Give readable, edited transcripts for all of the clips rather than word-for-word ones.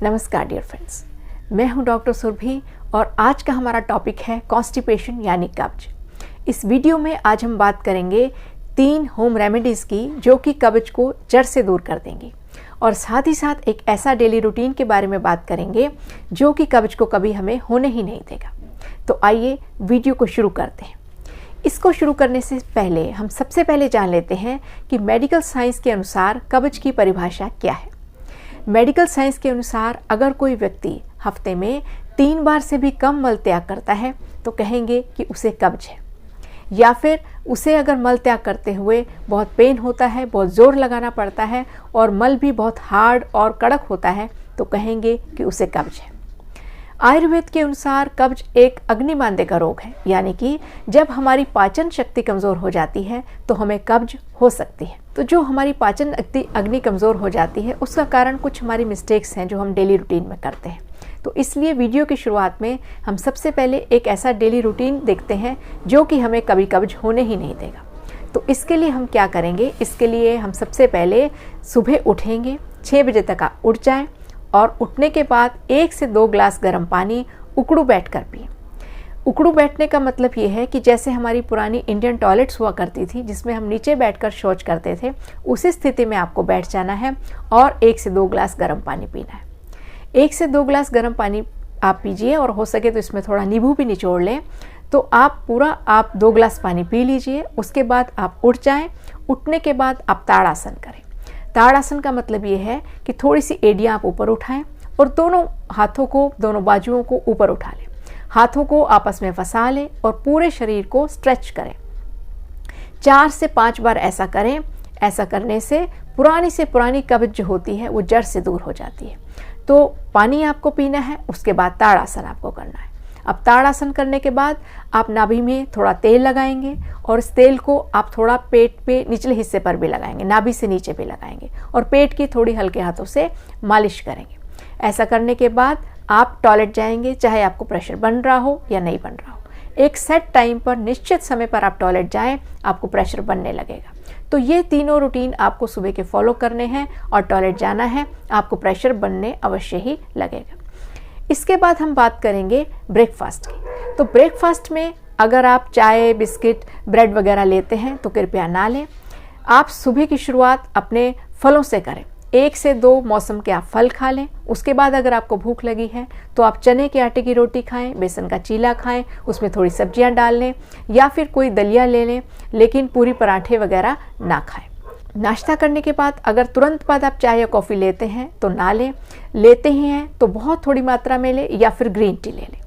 नमस्कार dear friends, मैं हूं डॉक्टर सुरभि और आज का हमारा टॉपिक है कॉन्स्टिपेशन यानी कब्ज। इस वीडियो में आज हम बात करेंगे 3 होम रेमेडीज़ की जो कि कब्ज को जड़ से दूर कर देंगी और साथ ही साथ एक ऐसा डेली रूटीन के बारे में बात करेंगे जो कि कब्ज को कभी हमें होने ही नहीं देगा। तो आइए वीडियो को शुरू करते हैं। इसको शुरू करने से पहले हम सबसे पहले जान लेते हैं कि मेडिकल साइंस के अनुसार कब्ज की परिभाषा क्या है। मेडिकल साइंस के अनुसार अगर कोई व्यक्ति हफ्ते में 3 बार से भी कम मल त्याग करता है तो कहेंगे कि उसे कब्ज है, या फिर उसे अगर मल त्याग करते हुए बहुत पेन होता है, बहुत ज़ोर लगाना पड़ता है और मल भी बहुत हार्ड और कड़क होता है तो कहेंगे कि उसे कब्ज है। आयुर्वेद के अनुसार कब्ज एक अग्निमांद्य का रोग है, यानी कि जब हमारी पाचन शक्ति कमज़ोर हो जाती है तो हमें कब्ज हो सकती है। तो जो हमारी पाचन अग्नि कमज़ोर हो जाती है उसका कारण कुछ हमारी मिस्टेक्स हैं जो हम डेली रूटीन में करते हैं। तो इसलिए वीडियो की शुरुआत में हम सबसे पहले एक ऐसा डेली रूटीन देखते हैं जो कि हमें कभी कब्ज होने ही नहीं देगा। तो इसके लिए हम क्या करेंगे, इसके लिए हम सबसे पहले सुबह उठेंगे, 6 बजे तक आप उठ जाएं और उठने के बाद 1 से 2 ग्लास गर्म पानी उकड़ू बैठ कर पिए। उकड़ू बैठने का मतलब ये है कि जैसे हमारी पुरानी इंडियन टॉयलेट्स हुआ करती थी जिसमें हम नीचे बैठकर शौच करते थे, उसी स्थिति में आपको बैठ जाना है और 1 से 2 ग्लास गर्म पानी पीना है। 1 से 2 ग्लास गर्म पानी आप पीजिए और हो सके तो इसमें थोड़ा नींबू भी निचोड़ लें। तो आप 2 ग्लास पानी पी लीजिए। उसके बाद आप उठ जाएं। उठने के बाद आप ताड़ासन करें। ताड़ासन का मतलब ये है कि थोड़ी सी एड़ियाँ आप ऊपर उठाएं और दोनों हाथों को, दोनों बाजुओं को ऊपर उठा लें। हाथों को आपस में फंसा लें और पूरे शरीर को स्ट्रेच करें। 4 से 5 बार ऐसा करें। ऐसा करने से पुरानी कब्ज जो होती है वो जड़ से दूर हो जाती है। तो पानी आपको पीना है, उसके बाद ताड़ासन आपको करना है। अब ताड़ासन करने के बाद आप नाभि में थोड़ा तेल लगाएंगे और इस तेल को आप थोड़ा पेट पे निचले हिस्से पर भी लगाएंगे, नाभि से नीचे भी लगाएंगे और पेट की थोड़ी हल्के हाथों से मालिश करेंगे। ऐसा करने के बाद आप टॉयलेट जाएंगे, चाहे आपको प्रेशर बन रहा हो या नहीं बन रहा हो। एक सेट टाइम पर, निश्चित समय पर आप टॉयलेट जाएं, आपको प्रेशर बनने लगेगा। तो ये तीनों रूटीन आपको सुबह के फॉलो करने हैं और टॉयलेट जाना है, आपको प्रेशर बनने अवश्य ही लगेगा। इसके बाद हम बात करेंगे ब्रेकफास्ट की। तो ब्रेकफास्ट में अगर आप चाय, बिस्किट, ब्रेड वगैरह लेते हैं तो कृपया ना लें। आप सुबह की शुरुआत अपने फलों से करें। 1 से 2 मौसम के आप फल खा लें। उसके बाद अगर आपको भूख लगी है तो आप चने के आटे की रोटी खाएं, बेसन का चीला खाएं, उसमें थोड़ी सब्जियां डाल लें या फिर कोई दलिया ले लें, लेकिन पूरी पराठे वगैरह ना खाएं। नाश्ता करने के बाद अगर तुरंत बाद आप चाय या कॉफ़ी लेते हैं तो ना लें, लेते ही हैं तो बहुत थोड़ी मात्रा में लें या फिर ग्रीन टी ले लें।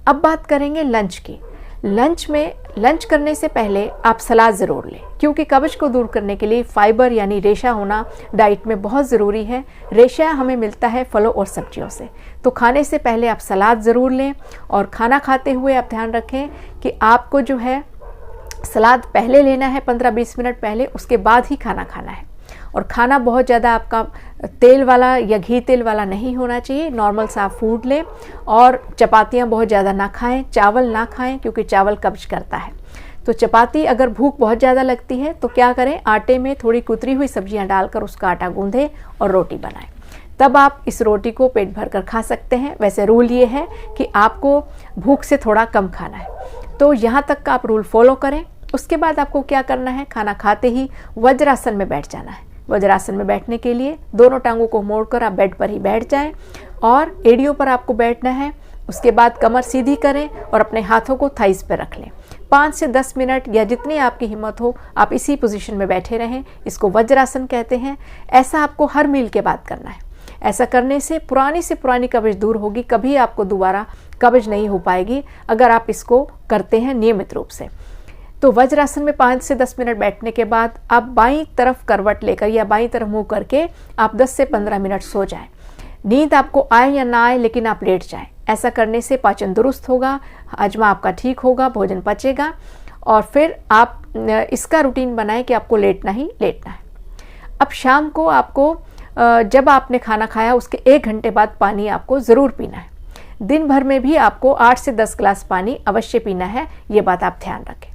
अब बात करेंगे लंच की। लंच करने से पहले आप सलाद ज़रूर लें, क्योंकि कब्ज को दूर करने के लिए फाइबर यानी रेशा होना डाइट में बहुत ज़रूरी है। रेशा हमें मिलता है फलों और सब्जियों से। तो खाने से पहले आप सलाद ज़रूर लें और खाना खाते हुए आप ध्यान रखें कि आपको जो है सलाद पहले लेना है, 15-20 मिनट पहले, उसके बाद ही खाना खाना है। और खाना बहुत ज़्यादा आपका तेल वाला या घी तेल वाला नहीं होना चाहिए। नॉर्मल सा फूड लें और चपातियाँ बहुत ज़्यादा ना खाएं, चावल ना खाएं, क्योंकि चावल कब्ज करता है। तो चपाती, अगर भूख बहुत ज़्यादा लगती है तो क्या करें, आटे में थोड़ी कुतरी हुई सब्जियां डालकर उसका आटा गूंदें और रोटी बनाएं। तब आप इस रोटी को पेट भर कर खा सकते हैं। वैसे रूल ये है कि आपको भूख से थोड़ा कम खाना है, तो यहाँ तक का आप रूल फॉलो करें। उसके बाद आपको क्या करना है, खाना खाते ही वज्रासन में बैठ जाना है। वज्रासन में बैठने के लिए दोनों टांगों को मोड़कर आप बेड पर ही बैठ जाएं और एड़ियों पर आपको बैठना है। उसके बाद कमर सीधी करें और अपने हाथों को थाइस पर रख लें। 5 से 10 मिनट या जितनी आपकी हिम्मत हो आप इसी पोजीशन में बैठे रहें। इसको वज्रासन कहते हैं। ऐसा आपको हर मील के बाद करना है। ऐसा करने से पुरानी कब्ज दूर होगी। कभी आपको दोबारा कब्ज नहीं हो पाएगी अगर आप इसको करते हैं नियमित रूप से। तो वज्रासन में 5 से 10 मिनट बैठने के बाद आप बाईं तरफ करवट लेकर या बाईं तरफ मुंह करके आप 10 से 15 मिनट सो जाएं। नींद आपको आए या ना आए, लेकिन आप लेट जाएं। ऐसा करने से पाचन दुरुस्त होगा, हजमा आपका ठीक होगा, भोजन पचेगा और फिर आप इसका रूटीन बनाएं कि आपको लेटना ही लेटना है। अब शाम को आपको जब आपने खाना खाया उसके 1 घंटे बाद पानी आपको ज़रूर पीना है। दिन भर में भी आपको 8 से 10 ग्लास पानी अवश्य पीना है, ये बात आप ध्यान रखें।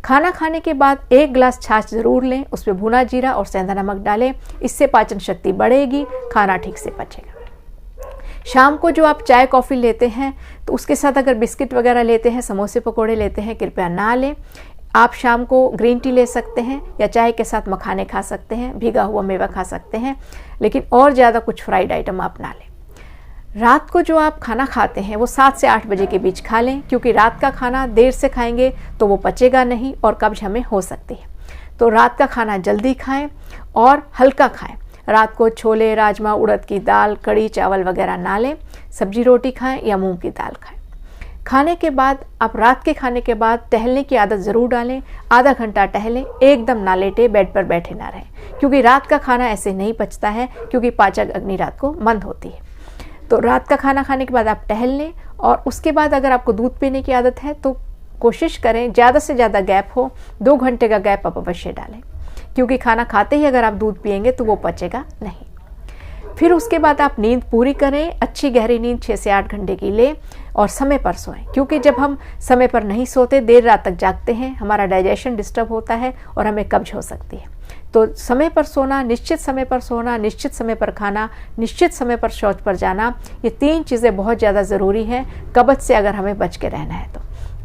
खाना खाने के बाद 1 गिलास छाछ ज़रूर लें, उसमें भुना जीरा और सेंधा नमक डालें। इससे पाचन शक्ति बढ़ेगी, खाना ठीक से पचेगा। शाम को जो आप चाय कॉफ़ी लेते हैं तो उसके साथ अगर बिस्किट वगैरह लेते हैं, समोसे पकोड़े लेते हैं, कृपया ना लें। आप शाम को ग्रीन टी ले सकते हैं या चाय के साथ मखाने खा सकते हैं, भीगा हुआ मेवा खा सकते हैं, लेकिन और ज़्यादा कुछ फ्राइड आइटम आप ना लें। रात को जो आप खाना खाते हैं वो 7 से 8 बजे के बीच खा लें, क्योंकि रात का खाना देर से खाएंगे तो वो पचेगा नहीं और कब्ज हमें हो सकती है। तो रात का खाना जल्दी खाएं और हल्का खाएं। रात को छोले, राजमा, उड़द की दाल, कड़ी चावल वगैरह ना लें। सब्जी रोटी खाएं या मूंग की दाल खाएं। खाने के बाद आप रात के खाने के बाद टहलने की आदत ज़रूर डालें। आधा घंटा टहलें, एकदम ना लेटे, बेड पर बैठे ना रहें, क्योंकि रात का खाना ऐसे नहीं पचता है, क्योंकि पाचक अग्नि रात को मंद होती है। तो रात का खाना खाने के बाद आप टहल लें और उसके बाद अगर आपको दूध पीने की आदत है तो कोशिश करें ज़्यादा से ज़्यादा गैप हो, 2 घंटे का गैप आप अवश्य डालें, क्योंकि खाना खाते ही अगर आप दूध पिएंगे तो वो पचेगा नहीं। फिर उसके बाद आप नींद पूरी करें, अच्छी गहरी नींद 6 से 8 घंटे की लें और समय पर सोएं, क्योंकि जब हम समय पर नहीं सोते, देर रात तक जागते हैं, हमारा डाइजेशन डिस्टर्ब होता है और हमें कब्ज हो सकती है। तो समय पर सोना, निश्चित समय पर सोना, निश्चित समय पर खाना, निश्चित समय पर शौच पर जाना, ये 3 चीज़ें बहुत ज़्यादा ज़रूरी हैं कब्ज से अगर हमें बच के रहना है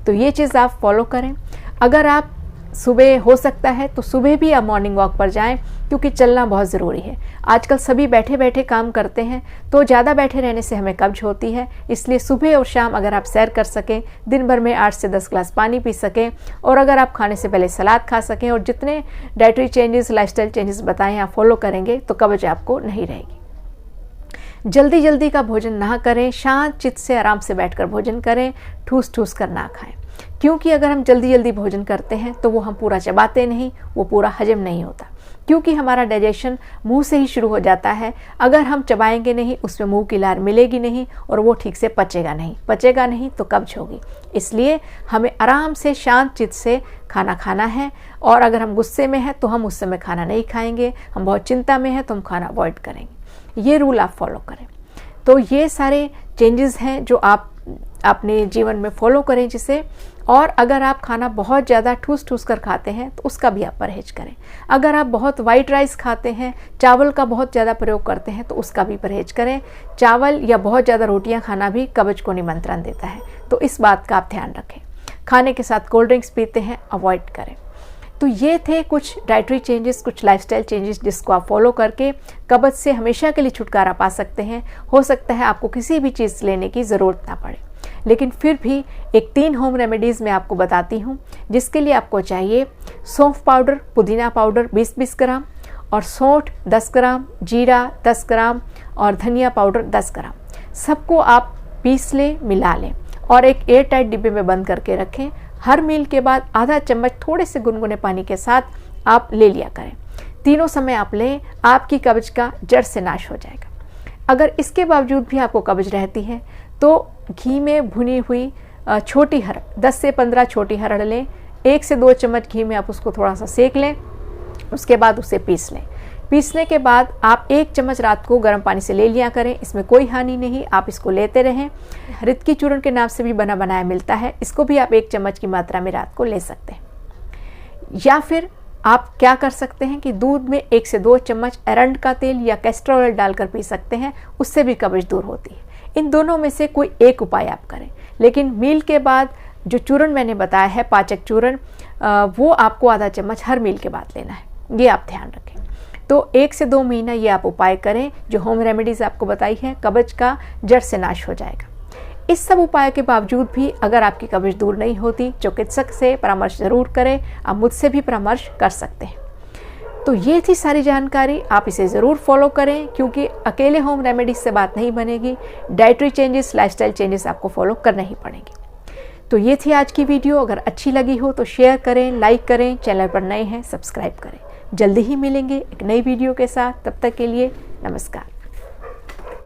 तो ये चीज़ आप फॉलो करें। अगर आप सुबह हो सकता है तो सुबह भी आप मॉर्निंग वॉक पर जाएं, क्योंकि चलना बहुत ज़रूरी है। आजकल सभी बैठे बैठे काम करते हैं, तो ज़्यादा बैठे रहने से हमें कब्ज होती है। इसलिए सुबह और शाम अगर आप सैर कर सकें, दिन भर में 8 से 10 ग्लास पानी पी सकें, और अगर आप खाने से पहले सलाद खा सकें और जितने डाइटरी चेंजेस, लाइफस्टाइल चेंजेस बताएं आप फॉलो करेंगे तो कब्ज आपको नहीं रहेगी। जल्दी जल्दी का भोजन ना करें, शांत चित्त से आराम से बैठकर भोजन करें, ठूस ठूस कर ना खाएं, क्योंकि अगर हम जल्दी जल्दी भोजन करते हैं तो वो हम पूरा चबाते नहीं, वो पूरा हजम नहीं होता, क्योंकि हमारा डाइजेशन मुंह से ही शुरू हो जाता है। अगर हम चबाएंगे नहीं, उसमें मुंह की लार मिलेगी नहीं और वो ठीक से पचेगा नहीं तो कब्ज होगी। इसलिए हमें आराम से शांत चित्त से खाना खाना है, और अगर हम गुस्से में हैं तो हम उस समय खाना नहीं खाएंगे, हम बहुत चिंता में हैं तो हम खाना अवॉइड करेंगे। ये रूल आप फॉलो करें। तो ये सारे चेंजेस हैं जो आप अपने जीवन में फॉलो करें जिसे। और अगर आप खाना बहुत ज़्यादा ठूस ठूस कर खाते हैं तो उसका भी आप परहेज करें। अगर आप बहुत वाइट राइस खाते हैं, चावल का बहुत ज़्यादा प्रयोग करते हैं तो उसका भी परहेज करें। चावल या बहुत ज़्यादा रोटियां खाना भी कब्ज को निमंत्रण देता है, तो इस बात का आप ध्यान रखें। खाने के साथ कोल्ड ड्रिंक्स पीते हैं, अवॉइड करें। तो ये थे कुछ डाइटरी चेंजेस, कुछ लाइफस्टाइल चेंजेस जिसको आप फॉलो करके कब्ज से हमेशा के लिए छुटकारा पा सकते हैं। हो सकता है आपको किसी भी चीज़ लेने की ज़रूरत ना पड़े, लेकिन फिर भी एक 3 होम रेमेडीज़ मैं आपको बताती हूँ, जिसके लिए आपको चाहिए सौंफ पाउडर, पुदीना पाउडर 20-20 ग्राम, और सौंठ 10 ग्राम, जीरा 10 ग्राम और धनिया पाउडर 10 ग्राम। सबको आप पीस लें, मिला लें और एक एयर टाइट डिब्बे में बंद करके रखें। हर मील के बाद आधा चम्मच थोड़े से गुनगुने पानी के साथ आप ले लिया करें। तीनों समय आप लें, आपकी कब्ज का जड़ से नाश हो जाएगा। अगर इसके बावजूद भी आपको कब्ज रहती है तो घी में भुनी हुई छोटी हरड़, 10 से 15 छोटी हरड़ लें। 1 से 2 चम्मच घी में आप उसको थोड़ा सा सेक लें, उसके बाद उसे पीस लें। पीसने के बाद आप 1 चम्मच रात को गर्म पानी से ले लिया करें, इसमें कोई हानि नहीं, आप इसको लेते रहें। रितकी चूर्ण के नाम से भी बना बनाया मिलता है, इसको भी आप 1 चम्मच की मात्रा में रात को ले सकते हैं। या फिर आप क्या कर सकते हैं कि दूध में 1 से 2 चम्मच अरंड का तेल या कैस्टर ऑयल डालकर पी सकते हैं, उससे भी कब्ज दूर होती है। इन दोनों में से कोई एक उपाय आप करें, लेकिन मील के बाद जो चूर्ण मैंने बताया है, पाचक चूर्ण, वो आपको आधा चम्मच हर मील के बाद लेना है, ये आप ध्यान रखें। तो 1 से 2 महीना ये आप उपाय करें, जो होम रेमेडीज़ आपको बताई है, कब्ज का जड़ से नाश हो जाएगा। इस सब उपाय के बावजूद भी अगर आपकी कब्ज दूर नहीं होती, चिकित्सक से परामर्श जरूर करें, आप मुझसे भी परामर्श कर सकते हैं। तो ये थी सारी जानकारी, आप इसे ज़रूर फॉलो करें, क्योंकि अकेले होम रेमेडीज से बात नहीं बनेगी। डाइटरी चेंजेस, लाइफस्टाइल चेंजेस आपको फॉलो करना ही पड़ेंगे। तो ये थी आज की वीडियो। अगर अच्छी लगी हो तो शेयर करें, लाइक करें, चैनल पर नए हैं सब्सक्राइब करें। जल्दी ही मिलेंगे एक नई वीडियो के साथ, तब तक के लिए नमस्कार।